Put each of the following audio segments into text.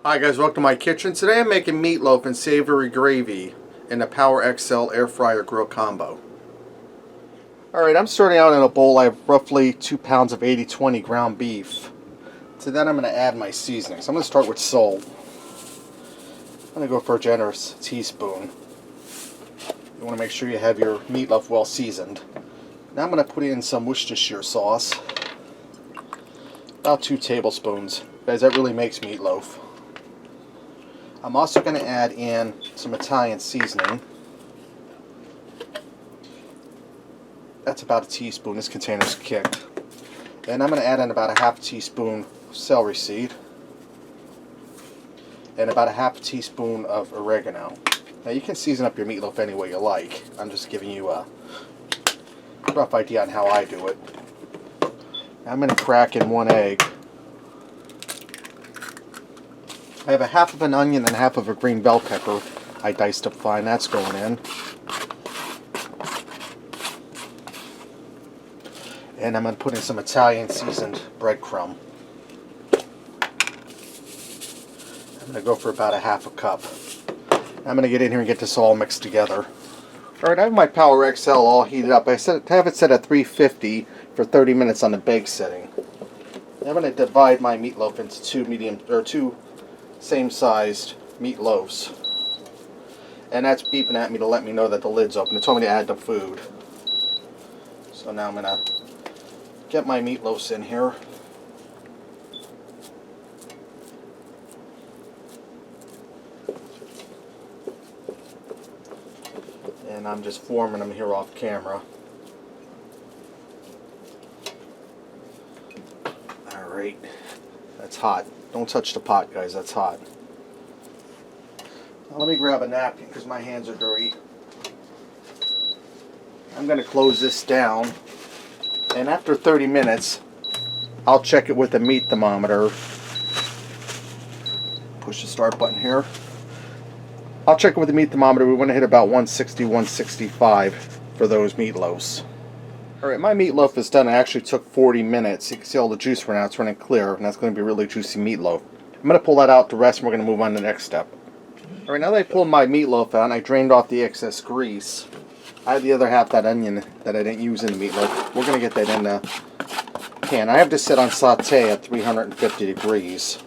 Hi guys, welcome to my kitchen. Today I'm making meatloaf and savory gravy in the Power XL air fryer grill combo. Alright, I'm starting out in a bowl. I have roughly 2 pounds of 80/20 ground beef. To that I'm going to add my seasonings. I'm going to start with salt. I'm going to go for a generous teaspoon. You want to make sure you have your meatloaf well seasoned. Now I'm going to put in some Worcestershire sauce. About 2 tablespoons. Guys, that really makes meatloaf. I'm also going to add in some Italian seasoning. That's about a teaspoon. This container's kicked. Then I'm going to add in about a half teaspoon celery seed and about a half teaspoon of oregano. Now you can season up your meatloaf any way you like. I'm just giving you a rough idea on how I do it. Now I'm going to crack in 1 egg. I have a half of an onion and half of a green bell pepper I diced up fine. That's going in. And I'm going to put in some Italian seasoned breadcrumb. I'm going to go for about a half a cup. I'm going to get in here and get this all mixed together. Alright, I have my Power XL all heated up. I have it set at 350 for 30 minutes on the bake setting. I'm going to divide my meatloaf into two same-sized meatloaves. And that's beeping at me to let me know that the lid's open. It told me to add the food. So now I'm going to get my meatloaves in here. And I'm just forming them here off camera. Alright. That's hot. Don't touch the pot, guys. That's hot. Now let me grab a napkin because my hands are dirty. I'm going to close this down. And after 30 minutes, I'll check it with a meat thermometer. Push the start button here. I'll check it with the meat thermometer. We want to hit about 160, 165 for those meatloaves. Alright, my meatloaf is done. It actually took 40 minutes. You can see all the juice right now. It's running clear, and that's going to be really juicy meatloaf. I'm going to pull that out the rest, and we're going to move on to the next step. Alright, now that I pulled my meatloaf out and I drained off the excess grease, I have the other half, that onion that I didn't use in the meatloaf. We're going to get that in the pan. I have this set on saute at 350 degrees.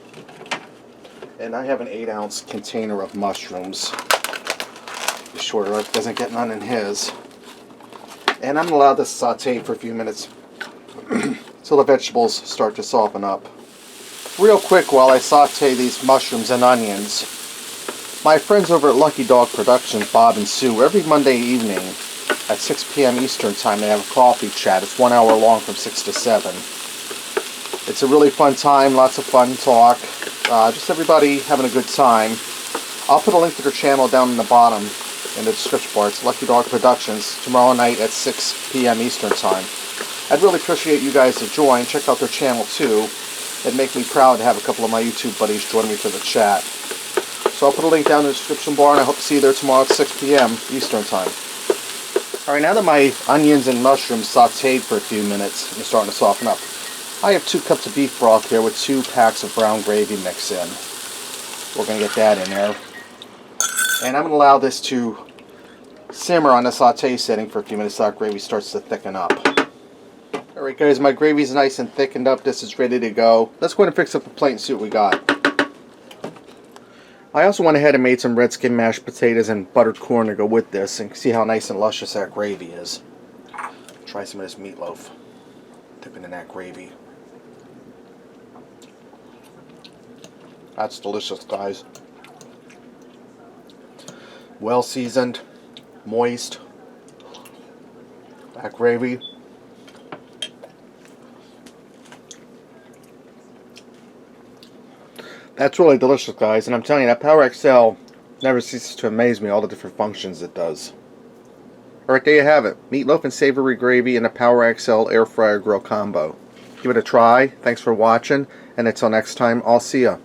And I have an 8-ounce container of mushrooms. Be sure Eric doesn't get none in his. And I'm going to allow this to saute for a few minutes until the vegetables start to soften up. Real quick while I saute these mushrooms and onions, my friends over at Lucky Dog Productions, Bob and Sue, every Monday evening at 6 p.m. Eastern Time, they have a coffee chat. It's 1 hour long from 6 to 7. It's a really fun time, lots of fun talk, just everybody having a good time. I'll put a link to their channel down in the bottom in the description bar. It's Lucky Dog Productions, tomorrow night at 6 p.m. Eastern Time. I'd really appreciate you guys to join. Check out their channel too. It'd make me proud to have a couple of my YouTube buddies join me for the chat. So I'll put a link down in the description bar, and I hope to see you there tomorrow at 6 p.m. Eastern Time. Alright, now that my onions and mushrooms sauteed for a few minutes and starting to soften up, I have 2 cups of beef broth here with 2 packs of brown gravy mixed in. We're going to get that in there. And I'm going to allow this to simmer on the saute setting for a few minutes so that gravy starts to thicken up. Alright guys, my gravy's nice and thickened up. This is ready to go. Let's go ahead and fix up the plate and see what we got. I also went ahead and made some red skin mashed potatoes and buttered corn to go with this, and see how nice and luscious that gravy is. Try some of this meatloaf. Dipping in that gravy. That's delicious, guys. Well seasoned, moist. That gravy. That's really delicious, guys, and I'm telling you, that Power XL never ceases to amaze me, all the different functions it does. Alright, there you have it. Meatloaf and savory gravy in a Power XL air fryer grill combo. Give it a try. Thanks for watching, and until next time, I'll see ya.